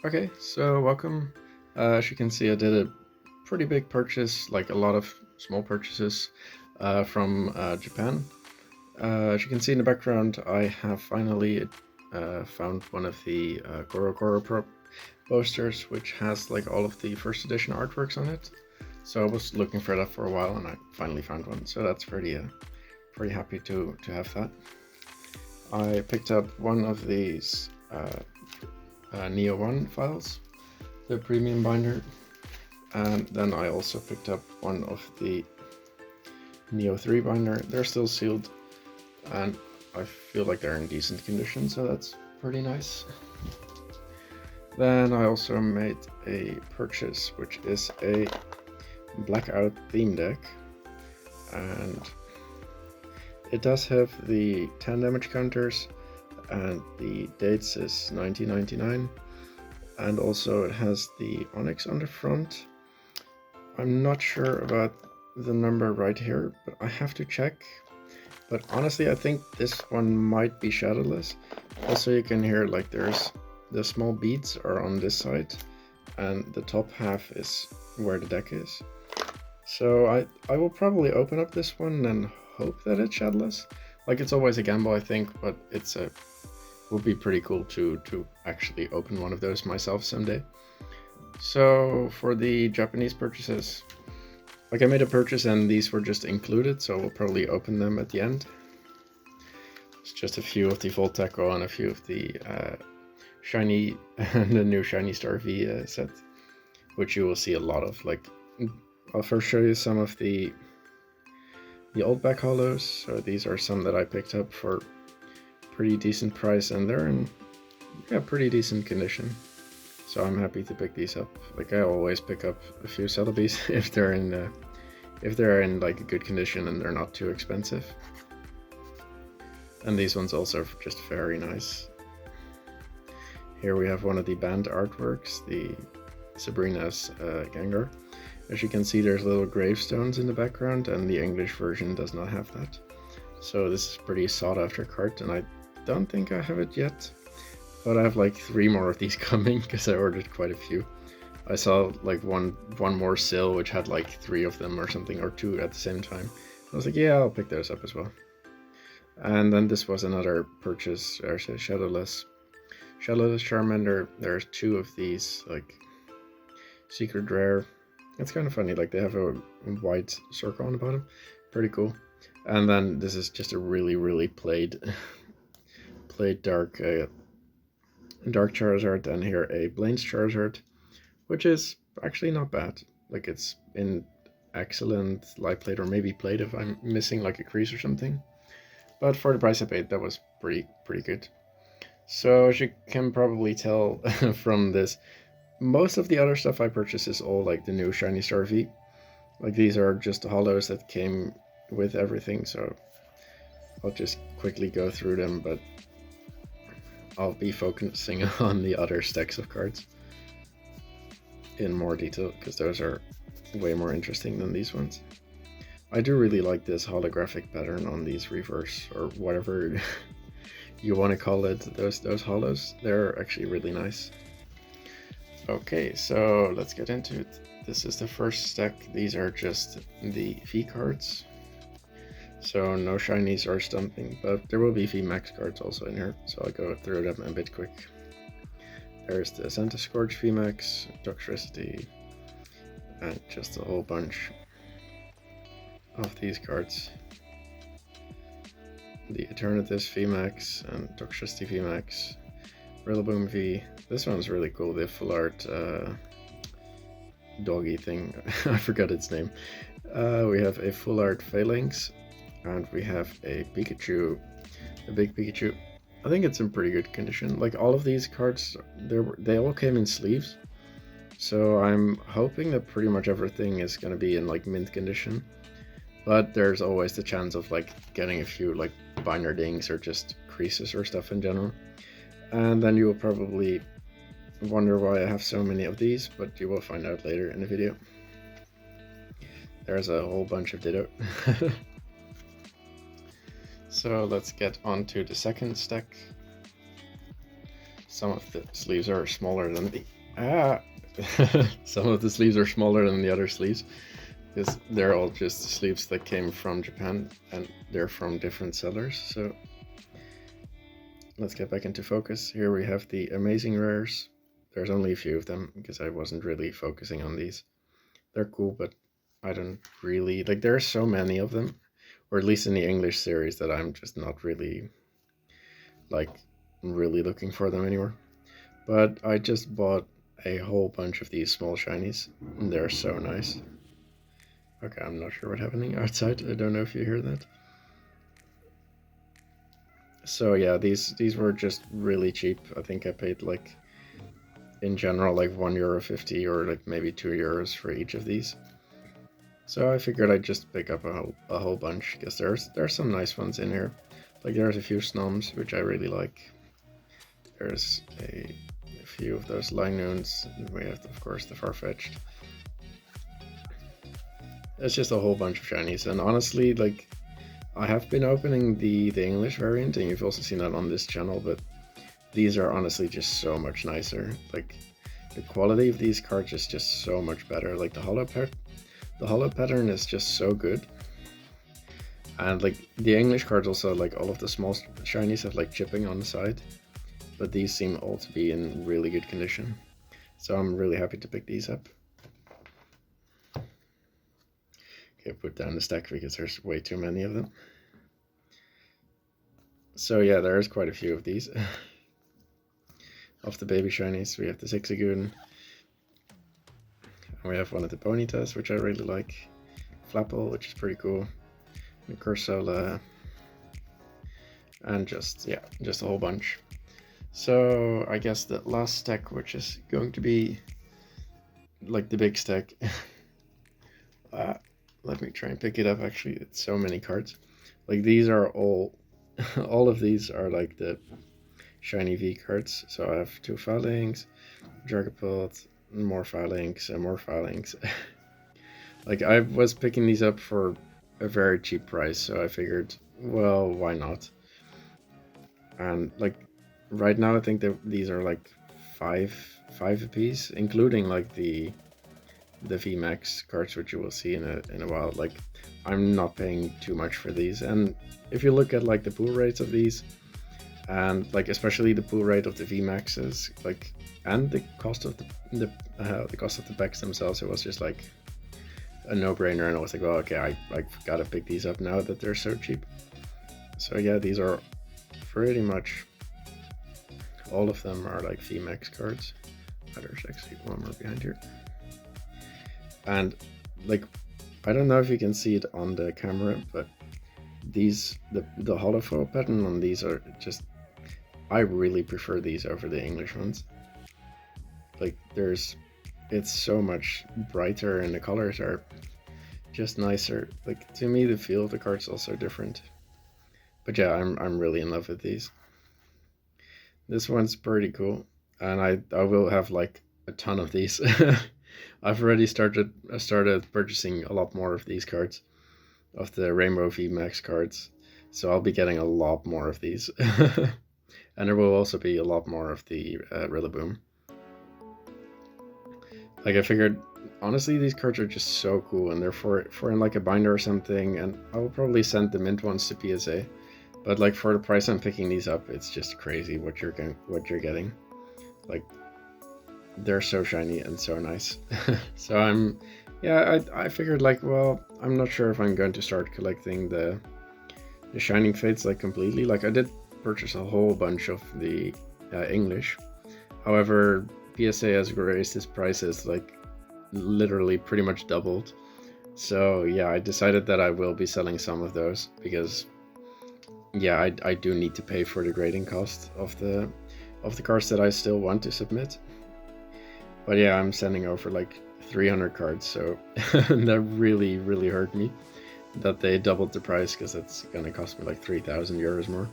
Okay, so welcome. As you can see, I did a pretty big purchase, like a lot of small purchases from Japan. As you can see in the background, I have finally found one of the Goro Goro Pro posters, which has like all of the first edition artworks on it. So I was looking for that for a while, and I finally found one. So that's pretty happy to have that. I picked up one of these Neo 1 files, the premium binder, and then I also picked up one of the Neo 3 binder. They're still sealed, and I feel like they're in decent condition, so that's pretty nice. Then I also made a purchase, which is a Blackout theme deck, and it does have the 10 damage counters, and the dates is 1999, and also it has the Onyx on the front. I'm not sure about the number right here, but I have to check. But honestly, I think this one might be Shadowless. Also, you can hear like there's the small beads are on this side, and the top half is where the deck is. So I will probably open up this one and hope that it's Shadowless. Like, it's always a gamble, I think, but would be pretty cool to actually open one of those myself someday. So for the Japanese purchases, like I made a purchase and these were just included, so we'll probably open them at the end. It's just a few of the Volt Echo and a few of the shiny and the new shiny Star V set, which you will see a lot of. Like, I'll first show you some of the old back hollows. So these are some that I picked up for pretty decent price, and they're in pretty decent condition. So I'm happy to pick these up. Like, I always pick up a few Celebies if they're in like a good condition and they're not too expensive. And these ones also are just very nice. Here we have one of the band artworks, the Sabrina's Gengar. As you can see, there's little gravestones in the background, and the English version does not have that. So this is pretty sought after card, and I don't think I have it yet, but I have like 3 more of these coming because I ordered quite a few. I saw like one more sale which had like 3 of them or something, or 2 at the same time. I was like, yeah, I'll pick those up as well. And then this was another purchase, there's a Shadowless Charmander. There's 2 of these, like secret rare. It's kind of funny, like they have a white circle on the bottom, pretty cool. And then this is just a really played dark Charizard, and here a Blaine's Charizard, which is actually not bad. Like, it's in excellent light plate, or maybe plate if I'm missing like a crease or something. But for the price I paid, that was pretty good. So as you can probably tell from this, most of the other stuff I purchased is all like the new shiny Star V. Like, these are just the hollows that came with everything, so I'll just quickly go through them, but I'll be focusing on the other stacks of cards in more detail, because those are way more interesting than these ones. I do really like this holographic pattern on these reverse, or whatever you want to call it, those hollows. They're actually really nice. Okay, so let's get into it. This is the first stack. These are just the V cards. So no shinies or something, but there will be VMAX cards also in here, so I'll go through them a bit quick. There's the Santa Scourge VMAX, Toxtricity, and just a whole bunch of these cards. The Eternatus VMAX and Toxtricity VMAX, RILLABOOM V. This one's really cool, the full art doggy thing. I forgot its name. We have a full art Phalanx, and we have a Pikachu, a big Pikachu. I think it's in pretty good condition. Like, all of these cards, they all came in sleeves, so I'm hoping that pretty much everything is going to be in like mint condition. But there's always the chance of like getting a few like binder dings or just creases or stuff in general. And then you will probably wonder why I have so many of these, but you will find out later in the video. There's a whole bunch of Ditto. So let's get on to the second stack. Some of the sleeves are smaller than Ah, some of the sleeves are smaller than the other sleeves because they're all just sleeves that came from Japan and they're from different sellers. So let's get back into focus. Here we have the amazing rares. There's only a few of them because I wasn't really focusing on these. They're cool, but I don't really like. There are so many of them, or at least in the English series, that I'm just not really like really looking for them anymore. But I just bought a whole bunch of these small shinies, and they're so nice. Okay, I'm not sure what's happening outside. I don't know if you hear that. So yeah, these were just really cheap. I think I paid like in general like €1.50 or like maybe €2 for each of these. So I figured I'd just pick up a whole bunch because there's some nice ones in here. Like there's a few Snoms which I really like. There's a few of those Linoons. We have of course the Farfetch'd. It's just a whole bunch of shinies, and honestly, like I have been opening the English variant, and you've also seen that on this channel, but these are honestly just so much nicer. Like the quality of these cards is just so much better. Like the holo pattern is just so good. And like the English cards also, like all of the small shinies have like chipping on the side, but these seem all to be in really good condition. So I'm really happy to pick these up. Okay, put down the stack because there's way too many of them. So yeah, there's quite a few of these. Of the baby shinies, we have the Zigzagoon. We have one of the Ponytas, which I really like. Flapple, which is pretty cool. And Cursola. And just a whole bunch. So I guess the last stack, which is going to be like the big stack. Let me try and pick it up. Actually, it's so many cards. Like these are all of these are like the shiny V cards. So I have 2 Phalanx, Dragapult, more Phalanx, and more Phalanx. Like I was picking these up for a very cheap price, so I figured, well, why not? And like right now, I think that these are like five a piece, including like the VMAX cards, which you will see in a while. Like I'm not paying too much for these, and if you look at like the pull rates of these, and like especially the pull rate of the VMAXs, like and the cost of the cost of the packs themselves, it was just like a no-brainer, and I was like, well, okay, I gotta pick these up now that they're so cheap. So yeah, these are pretty much all of them are like VMAX cards. There's actually one more behind here. And like I don't know if you can see it on the camera, but these the holofoil pattern on these are just, I really prefer these over the English ones. Like it's so much brighter and the colors are just nicer. Like to me the feel of the cards is also different. But yeah, I'm really in love with these. This one's pretty cool, and I will have like a ton of these. I've already started purchasing a lot more of these cards, of the Rainbow VMAX cards. So I'll be getting a lot more of these. And there will also be a lot more of the Rillaboom. Like I figured, honestly, these cards are just so cool, and they're for in like a binder or something, and I will probably send the mint ones to PSA. But like for the price I'm picking these up, it's just crazy what you're getting. Like they're so shiny and so nice. So I figured like, well, I'm not sure if I'm going to start collecting the Shining Fates like completely. Like I did purchase a whole bunch of the English. However, PSA has raised its prices like literally pretty much doubled. So yeah, I decided that I will be selling some of those because yeah, I do need to pay for the grading cost of the cards that I still want to submit. But yeah, I'm sending over like 300 cards, so that really hurt me that they doubled the price, because it's gonna cost me like €3,000 more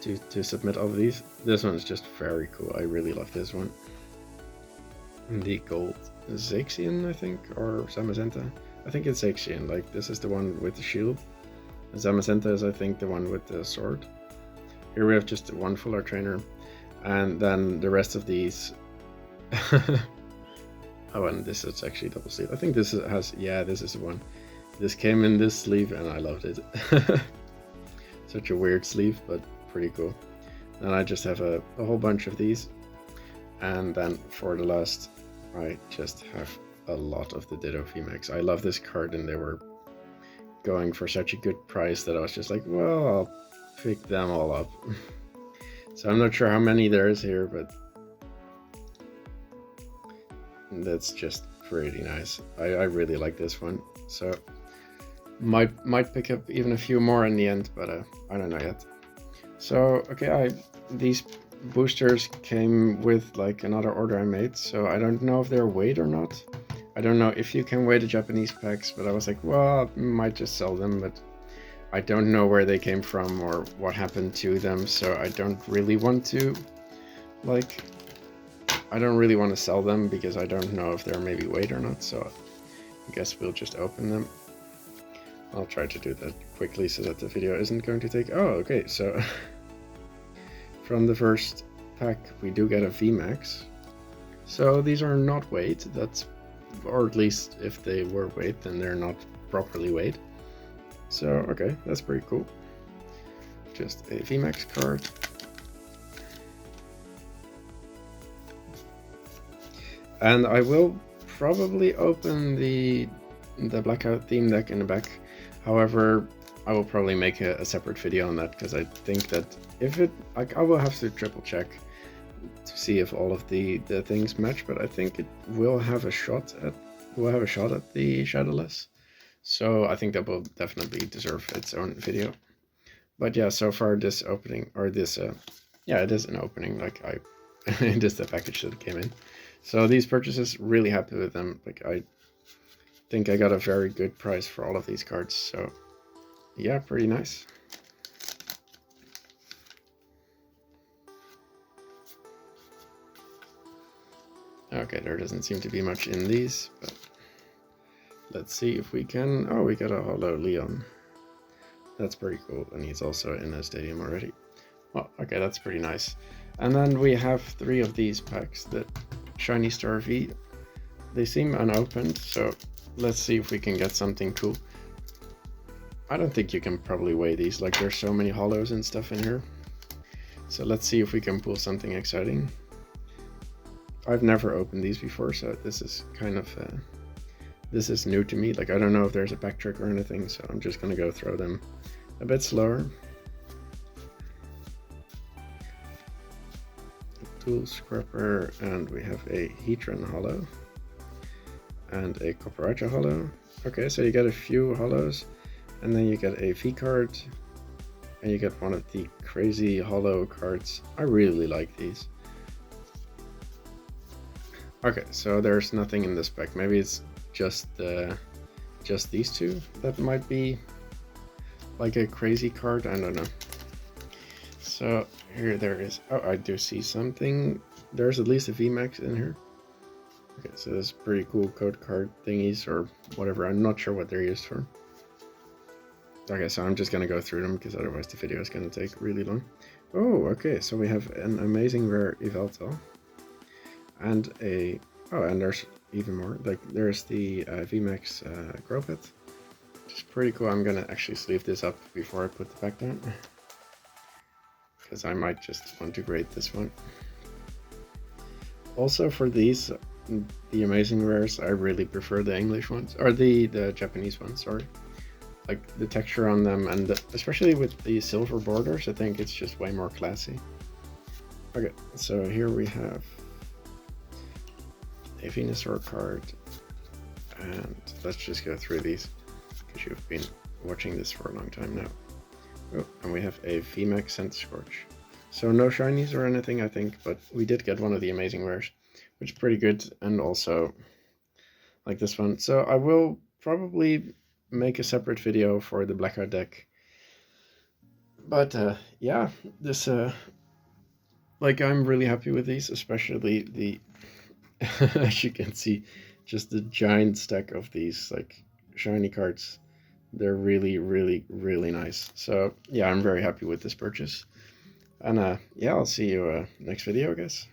to submit all of these. This one is just very cool. I really love this one. The gold Zaxian, I think, or Zamazenta. I think it's Zaxian. Like this is the one with the shield. Zamazenta is, I think, the one with the sword. Here we have just one full art trainer, and then the rest of these Oh, and this is actually double sleeve. I think this has, yeah, this is the one. This came in this sleeve and I loved it. Such a weird sleeve, but pretty cool. Then I just have a whole bunch of these. And then for the last, I just have a lot of the Ditto VMAX. I love this card and they were going for such a good price that I was just like, well, I'll pick them all up. So I'm not sure how many there is here, but that's just pretty nice. I really like this one. So might pick up even a few more in the end, but I don't know yet. So okay, these boosters came with like another order I made, so I don't know if they're weighed or not. I don't know if you can weigh the Japanese packs, but I was like, well, I might just sell them, but I don't know where they came from or what happened to them, so I don't really want to, like, I don't really want to sell them because I don't know if they're maybe weighed or not, so I guess we'll just open them. I'll try to do that quickly so that the video isn't going to take... Oh, okay, so from the first pack we do get a VMAX. So these are not weighed, that's, or at least if they were weighed, then they're not properly weighed. So, okay, that's pretty cool. Just a VMAX card. And I will probably open the Blackout theme deck in the back. However, I will probably make a separate video on that because I think that if it, like, I will have to triple check to see if all of the things match, but I think it will have a shot at the Shadowless. So I think that will definitely deserve its own video. But yeah, so far this opening, or this, yeah, it is an opening, like it is the package that came in. So these purchases, really happy with them. Like, I think I got a very good price for all of these cards. So yeah, pretty nice. Okay, there doesn't seem to be much in these, but let's see if we can... Oh, we got a Holo Leon. That's pretty cool, and he's also in the stadium already. Well, okay, that's pretty nice. And then we have 3 of these packs, the Shiny Star V. They seem unopened, so let's see if we can get something cool. I don't think you can probably weigh these, like there's so many holos and stuff in here. So let's see if we can pull something exciting. I've never opened these before, so this is kind of, this is new to me. Like, I don't know if there's a back trick or anything, so I'm just gonna go through them a bit slower. Tool Scrapper, and we have a Heatran holo and a Cooperacha holo. Okay, so you get a few holos, and then you get a V card, and you get one of the crazy holo cards. I really like these. Okay, so there's nothing in this pack. Maybe it's just these 2 that might be like a crazy card. I don't know. So here there is. Oh, I do see something. There's at least a VMAX in here. Okay, so this is pretty cool code card thingies or whatever. I'm not sure what they're used for. Okay, so I'm just gonna go through them because otherwise the video is gonna take really long. Oh, okay, so we have an amazing rare Yveltal. And a... Oh, and there's even more. Like, there's the VMAX Gropet, which is pretty cool. I'm gonna actually sleeve this up before I put the pack down, because I might just want to grade this one. Also, for these, the amazing rares, I really prefer the English ones, or the Japanese ones, sorry. Like, the texture on them, and especially with the silver borders, I think it's just way more classy. Okay, so here we have a Venusaur card, and let's just go through these because you've been watching this for a long time now. Oh, and we have a VMAX Scent Scorch. So no shinies or anything, I think, but we did get one of the amazing rares, which is pretty good, and also like this one. So I will probably make a separate video for the Blackout deck. But yeah, this like, I'm really happy with these, especially the as you can see, just the giant stack of these like shiny cards. They're really, really, really nice. So yeah, I'm very happy with this purchase. And yeah, I'll see you next video, I guess.